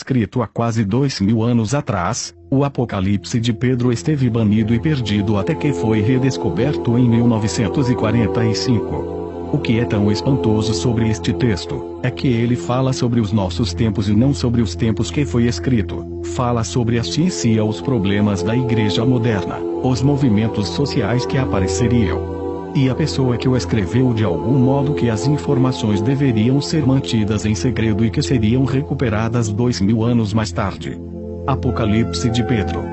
escrito há quase 2000 anos atrás, o Apocalipse de Pedro esteve banido e perdido até que foi redescoberto em 1945. O que é tão espantoso sobre este texto, é que ele fala sobre os nossos tempos e não sobre os tempos que foi escrito. Fala sobre a ciência e os problemas da igreja moderna, os movimentos sociais que apareceriam. E a pessoa que o escreveu de algum modo que as informações deveriam ser mantidas em segredo e que seriam recuperadas 2000 anos mais tarde. Apocalipse de Pedro.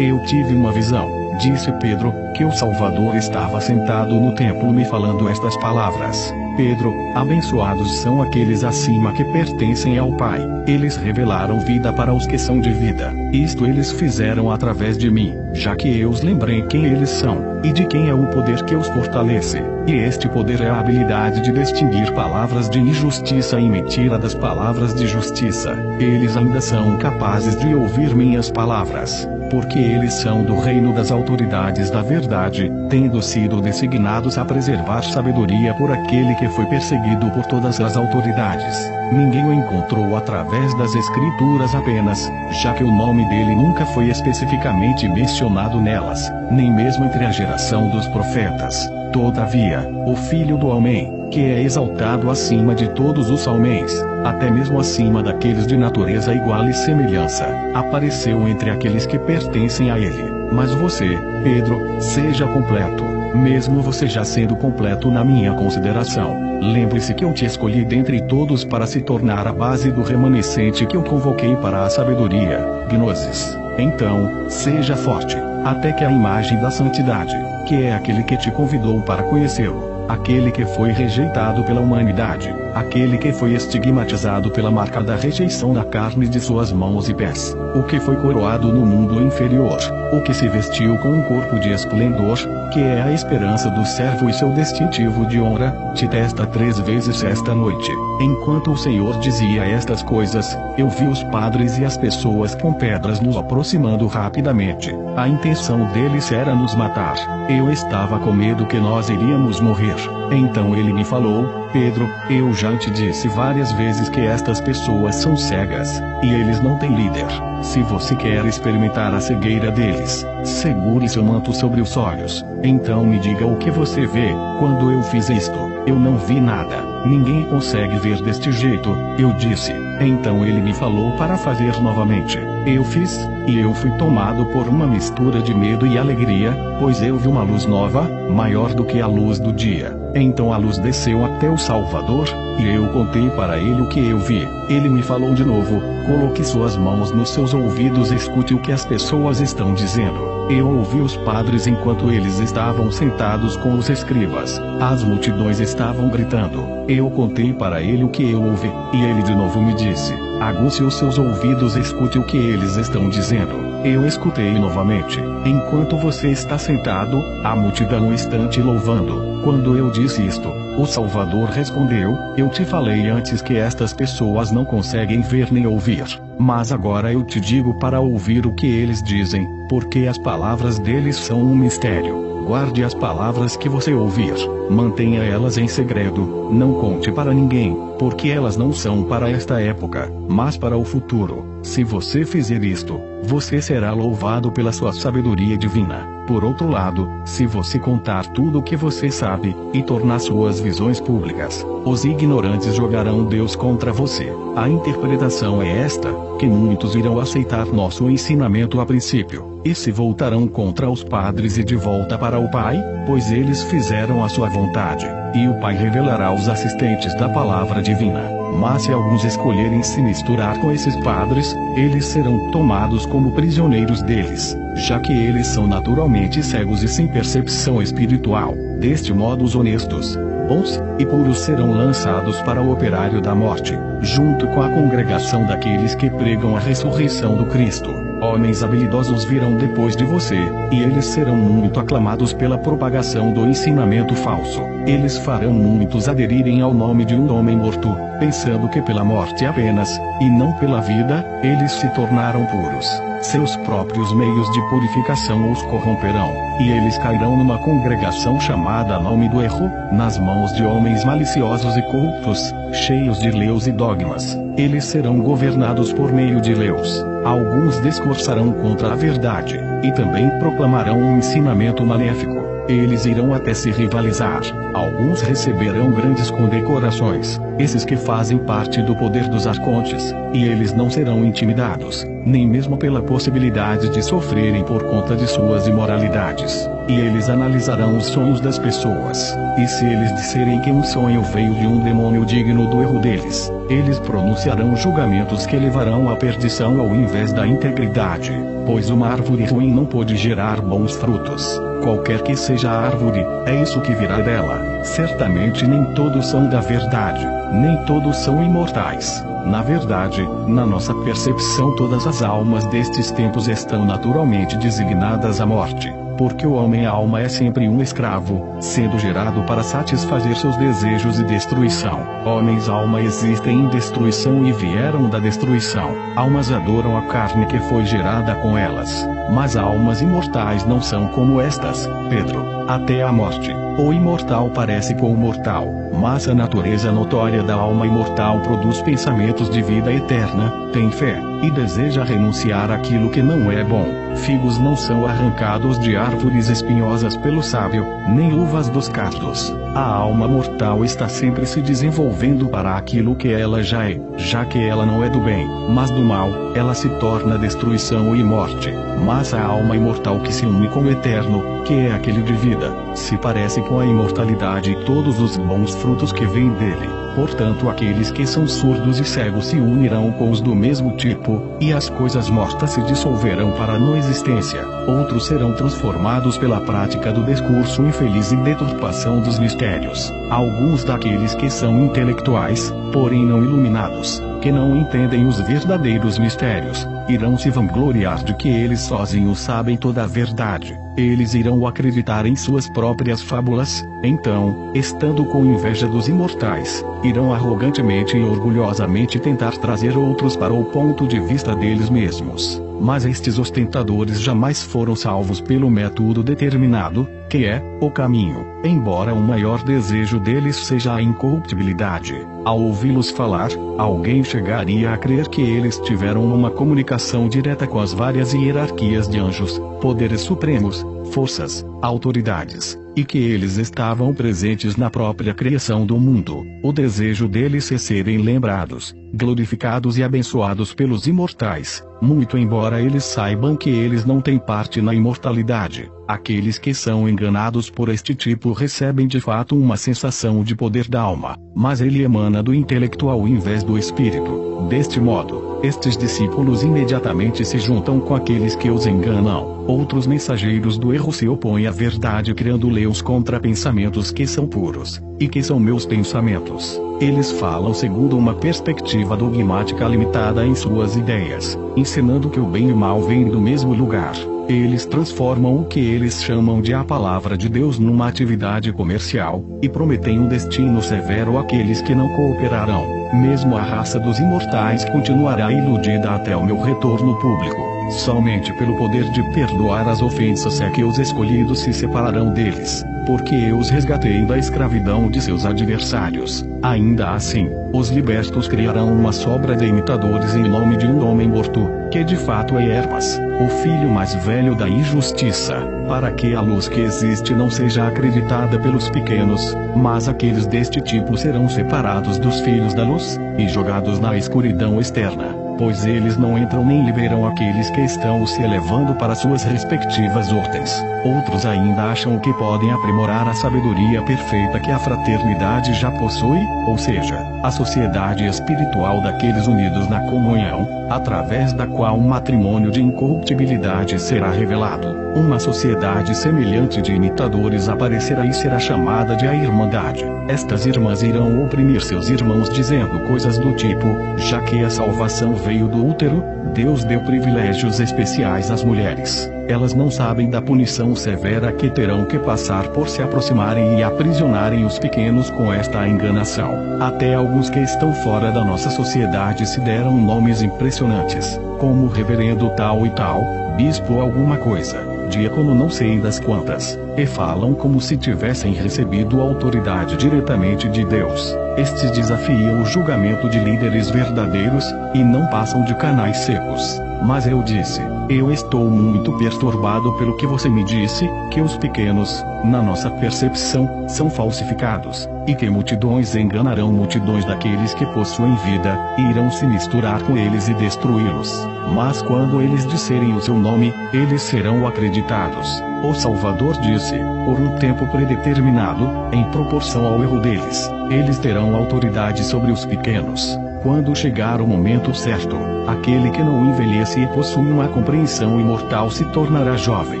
Eu tive uma visão, disse Pedro, que o Salvador estava sentado no templo me falando estas palavras: Pedro, abençoados são aqueles acima que pertencem ao Pai. Eles revelaram vida para os que são de vida. Isto eles fizeram através de mim, já que eu os lembrei quem eles são, e de quem é o poder que os fortalece. E este poder é a habilidade de distinguir palavras de injustiça e mentira das palavras de justiça. Eles ainda são capazes de ouvir minhas palavras, porque eles são do reino das autoridades da verdade, tendo sido designados a preservar sabedoria por aquele que foi perseguido por todas as autoridades. Ninguém o encontrou através das escrituras apenas, já que o nome dele nunca foi especificamente mencionado nelas, nem mesmo entre a geração dos profetas. Todavia, o Filho do Homem, que é exaltado acima de todos os homens, até mesmo acima daqueles de natureza igual e semelhança, apareceu entre aqueles que pertencem a ele. Mas você, Pedro, seja completo, mesmo você já sendo completo na minha consideração. Lembre-se que eu te escolhi dentre todos para se tornar a base do remanescente que eu convoquei para a sabedoria, Gnosis. Então, seja forte, até que a imagem da santidade, que é aquele que te convidou para conhecê-lo, aquele que foi rejeitado pela humanidade, aquele que foi estigmatizado pela marca da rejeição da carne de suas mãos e pés, o que foi coroado no mundo inferior, o que se vestiu com um corpo de esplendor, que é a esperança do servo e seu distintivo de honra, te testa 3 vezes esta noite. Enquanto o Senhor dizia estas coisas, eu vi os padres e as pessoas com pedras nos aproximando rapidamente. A intenção deles era nos matar. Eu estava com medo que nós iríamos morrer. Então ele me falou: Pedro, eu já te disse várias vezes que estas pessoas são cegas, e eles não têm líder. Se você quer experimentar a cegueira deles, segure seu manto sobre os olhos. Então me diga o que você vê. Quando eu fiz isto, eu não vi nada. Ninguém consegue ver deste jeito, eu disse. Então ele me falou para fazer novamente. Eu fiz, e eu fui tomado por uma mistura de medo e alegria, pois eu vi uma luz nova, maior do que a luz do dia. Então a luz desceu até o Salvador, e eu contei para ele o que eu vi. Ele me falou de novo: coloque suas mãos nos seus ouvidos e escute o que as pessoas estão dizendo. Eu ouvi os padres enquanto eles estavam sentados com os escribas. As multidões estavam gritando. Eu contei para ele o que eu ouvi, e ele de novo me disse: aguce os seus ouvidos e escute o que eles estão dizendo. Eu escutei novamente. Enquanto você está sentado, a multidão está te louvando. Quando eu disse isto, o Salvador respondeu: eu te falei antes que estas pessoas não conseguem ver nem ouvir. Mas agora eu te digo para ouvir o que eles dizem, porque as palavras deles são um mistério. Guarde as palavras que você ouvir, mantenha elas em segredo, não conte para ninguém, porque elas não são para esta época, mas para o futuro. Se você fizer isto, você será louvado pela sua sabedoria divina. Por outro lado, se você contar tudo o que você sabe, e tornar suas visões públicas, os ignorantes jogarão Deus contra você. A interpretação é esta, que muitos irão aceitar nosso ensinamento a princípio, e se voltarão contra os padres e de volta para o Pai, pois eles fizeram a sua vontade, e o Pai revelará os assistentes da palavra divina. Mas se alguns escolherem se misturar com esses padres, eles serão tomados como prisioneiros deles, já que eles são naturalmente cegos e sem percepção espiritual. Deste modo os honestos, bons e puros serão lançados para o operário da morte, junto com a congregação daqueles que pregam a ressurreição do Cristo. Homens habilidosos virão depois de você, e eles serão muito aclamados pela propagação do ensinamento falso. Eles farão muitos aderirem ao nome de um homem morto, pensando que pela morte apenas, e não pela vida, eles se tornaram puros. Seus próprios meios de purificação os corromperão, e eles cairão numa congregação chamada Nome do Erro, nas mãos de homens maliciosos e corruptos, cheios de leus e dogmas. Eles serão governados por meio de leus. Alguns discursarão contra a verdade, e também proclamarão um ensinamento maléfico. Eles irão até se rivalizar. Alguns receberão grandes condecorações, esses que fazem parte do poder dos arcontes, e eles não serão intimidados, nem mesmo pela possibilidade de sofrerem por conta de suas imoralidades. E eles analisarão os sonhos das pessoas, e se eles disserem que um sonho veio de um demônio digno do erro deles, eles pronunciarão julgamentos que levarão à perdição ao invés da integridade, pois uma árvore ruim não pode gerar bons frutos. Qualquer que seja a árvore, é isso que virá dela. Certamente nem todos são da verdade, nem todos são imortais. Na verdade, na nossa percepção todas as almas destes tempos estão naturalmente designadas à morte, porque o homem-alma é sempre um escravo, sendo gerado para satisfazer seus desejos e destruição. Homens-alma existem em destruição e vieram da destruição. Almas adoram a carne que foi gerada com elas, mas almas imortais não são como estas, Pedro, até a morte. O imortal parece com o mortal, mas a natureza notória da alma imortal produz pensamentos de vida eterna, tem fé, e deseja renunciar àquilo que não é bom. Figos não são arrancados de árvores espinhosas pelo sábio, nem uvas dos cardos. A alma mortal está sempre se desenvolvendo para aquilo que ela já é, já que ela não é do bem, mas do mal, ela se torna destruição e morte. Mas a alma imortal que se une com o eterno, que é aquele de vida, se parece com a imortalidade e todos os bons frutos que vêm dele. Portanto, aqueles que são surdos e cegos se unirão com os do mesmo tipo, e as coisas mortas se dissolverão para a não existência. Outros serão transformados pela prática do discurso infeliz e deturpação dos mistérios. Alguns daqueles que são intelectuais, porém não iluminados, que não entendem os verdadeiros mistérios, irão se vangloriar de que eles sozinhos sabem toda a verdade. Eles irão acreditar em suas próprias fábulas, então, estando com inveja dos imortais, irão arrogantemente e orgulhosamente tentar trazer outros para o ponto de vista deles mesmos. Mas estes ostentadores jamais foram salvos pelo método determinado, que é o caminho, embora o maior desejo deles seja a incorruptibilidade. Ao ouvi-los falar, alguém chegaria a crer que eles tiveram uma comunicação direta com as várias hierarquias de anjos, poderes supremos, forças, autoridades, e que eles estavam presentes na própria criação do mundo. O desejo deles é serem lembrados, glorificados e abençoados pelos imortais, muito embora eles saibam que eles não têm parte na imortalidade. Aqueles que são enganados por este tipo recebem de fato uma sensação de poder da alma, mas ele emana do intelectual em vez do espírito. Deste modo, estes discípulos imediatamente se juntam com aqueles que os enganam. Outros mensageiros do erro se opõem à verdade criando leus contra pensamentos que são puros, e que são meus pensamentos. Eles falam segundo uma perspectiva dogmática limitada em suas ideias, ensinando que o bem e o mal vêm do mesmo lugar. Eles transformam o que eles chamam de a palavra de Deus numa atividade comercial, e prometem um destino severo àqueles que não cooperarão. Mesmo a raça dos imortais continuará iludida até o meu retorno público. Somente pelo poder de perdoar as ofensas é que os escolhidos se separarão deles, porque eu os resgatei da escravidão de seus adversários. Ainda assim, os libertos criarão uma sobra de imitadores em nome de um homem morto, que de fato é Hermas, o filho mais velho da injustiça, para que a luz que existe não seja acreditada pelos pequenos, mas aqueles deste tipo serão separados dos filhos da luz, e jogados na escuridão externa. Pois eles não entram nem liberam aqueles que estão se elevando para suas respectivas ordens. Outros ainda acham que podem aprimorar a sabedoria perfeita que a fraternidade já possui, ou seja, a sociedade espiritual daqueles unidos na comunhão, através da qual um matrimônio de incorruptibilidade será revelado. Uma sociedade semelhante de imitadores aparecerá e será chamada de a Irmandade. Estas irmãs irão oprimir seus irmãos dizendo coisas do tipo, já que a salvação veio do útero, Deus deu privilégios especiais às mulheres. elas não sabem da punição severa que terão que passar por se aproximarem e aprisionarem os pequenos com esta enganação. Até alguns que estão fora da nossa sociedade se deram nomes impressionantes, como reverendo tal e tal, bispo alguma coisa, diácono não sei das quantas, e falam como se tivessem recebido autoridade diretamente de Deus. Estes desafiam o julgamento de líderes verdadeiros, e não passam de canais secos. Mas eu disse, eu estou muito perturbado pelo que você me disse, que os pequenos, na nossa percepção, são falsificados, e que multidões enganarão multidões daqueles que possuem vida, e irão se misturar com eles e destruí-los. Mas quando eles disserem o seu nome, eles serão acreditados. O Salvador disse, por um tempo predeterminado, em proporção ao erro deles, eles terão autoridade sobre os pequenos. Quando chegar o momento certo, aquele que não envelhece e possui uma compreensão imortal se tornará jovem,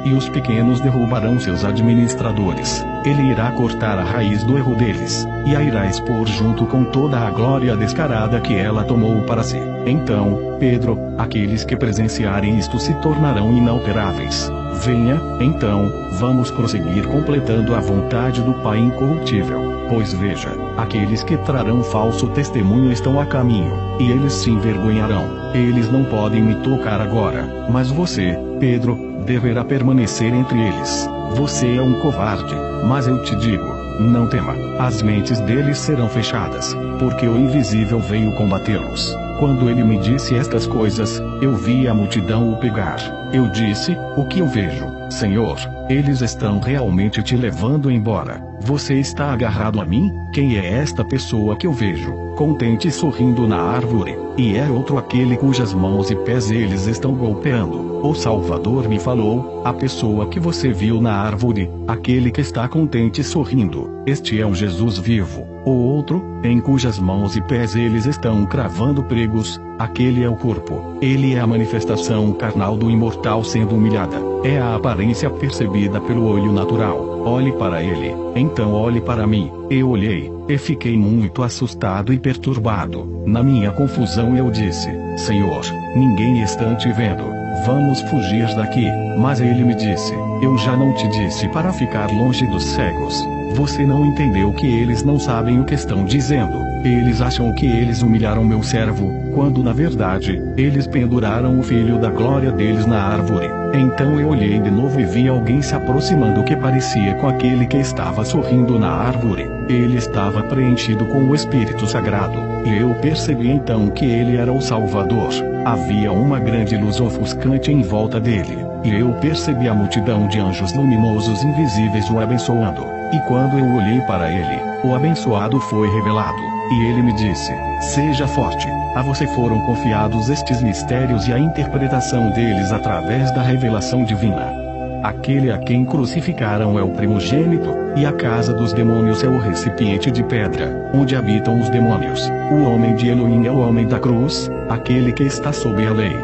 e os pequenos derrubarão seus administradores. Ele irá cortar a raiz do erro deles, e a irá expor junto com toda a glória descarada que ela tomou para si. Então, Pedro, aqueles que presenciarem isto se tornarão inalteráveis. Venha, então, vamos prosseguir completando a vontade do Pai incorruptível. Pois veja, aqueles que trarão falso testemunho estão a caminho, e eles se envergonharão. Eles não podem me tocar agora, mas você, Pedro, deverá permanecer entre eles. Você é um covarde, mas eu te digo, não tema, as mentes deles serão fechadas, porque o invisível veio combatê-los. Quando ele me disse estas coisas, eu vi a multidão o pegar. Eu disse, o que eu vejo, Senhor? Eles estão realmente te levando embora. Você está agarrado a mim? Quem é esta pessoa que eu vejo, contente sorrindo na árvore? E é outro aquele cujas mãos e pés eles estão golpeando. O Salvador me falou, a pessoa que você viu na árvore, aquele que está contente sorrindo, este é o Jesus vivo. O outro, em cujas mãos e pés eles estão cravando pregos, aquele é o corpo. Ele é a manifestação carnal do imortal sendo humilhada. É a aparência percebida pelo olho natural. Olhe para ele, então olhe para mim. Eu olhei, e fiquei muito assustado e perturbado. Na minha confusão eu disse, Senhor, ninguém está te vendo. Vamos fugir daqui. Mas ele me disse, eu já não te disse para ficar longe dos cegos. Você não entendeu que eles não sabem o que estão dizendo. Eles acham que eles humilharam meu servo, quando na verdade, eles penduraram o filho da glória deles na árvore. Então eu olhei de novo e vi alguém se aproximando que parecia com aquele que estava sorrindo na árvore. Ele estava preenchido com o Espírito Sagrado, e eu percebi então que ele era o Salvador. Havia uma grande luz ofuscante em volta dele, e eu percebi a multidão de anjos luminosos invisíveis o abençoando. E quando eu olhei para ele, o abençoado foi revelado, e ele me disse, seja forte, a você foram confiados estes mistérios e a interpretação deles através da revelação divina. Aquele a quem crucificaram é o primogênito, e a casa dos demônios é o recipiente de pedra, onde habitam os demônios. O homem de Elohim é o homem da cruz, aquele que está sob a lei.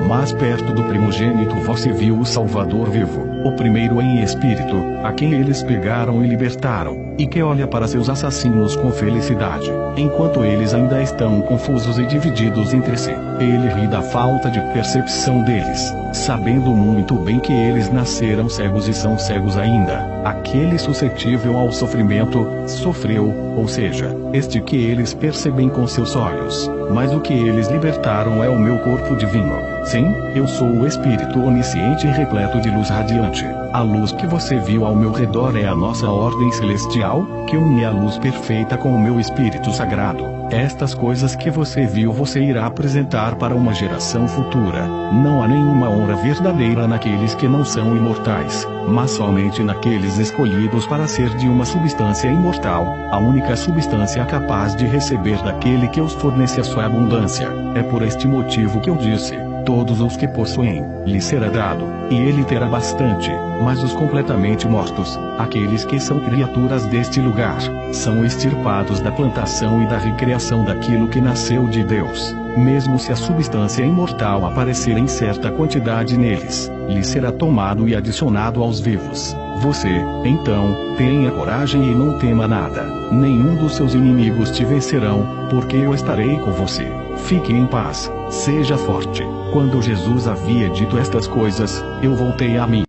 Mas perto do primogênito você viu o Salvador vivo, o primeiro em espírito, a quem eles pegaram e libertaram, e que olha para seus assassinos com felicidade, enquanto eles ainda estão confusos e divididos entre si. Ele ri da falta de percepção deles, sabendo muito bem que eles nasceram cegos e são cegos ainda. Aquele suscetível ao sofrimento, sofreu, ou seja, este que eles percebem com seus olhos, mas o que eles libertaram é o meu corpo divino. Sim, eu sou o Espírito onisciente e repleto de luz radiante. A luz que você viu ao meu redor é a nossa ordem celestial, que une a luz perfeita com o meu Espírito Sagrado. Estas coisas que você viu você irá apresentar para uma geração futura. Não há nenhuma honra verdadeira naqueles que não são imortais, mas somente naqueles escolhidos para ser de uma substância imortal, a única substância capaz de receber daquele que os fornece a sua abundância. É por este motivo que eu disse, todos os que possuem, lhe será dado, e ele terá bastante, mas os completamente mortos, aqueles que são criaturas deste lugar, são extirpados da plantação e da recriação daquilo que nasceu de Deus. mesmo se a substância imortal aparecer em certa quantidade neles, lhe será tomado e adicionado aos vivos. Você, então, tenha coragem e não tema nada. Nenhum dos seus inimigos te vencerão, porque eu estarei com você. Fique em paz, seja forte. Quando Jesus havia dito estas coisas, eu voltei a mim.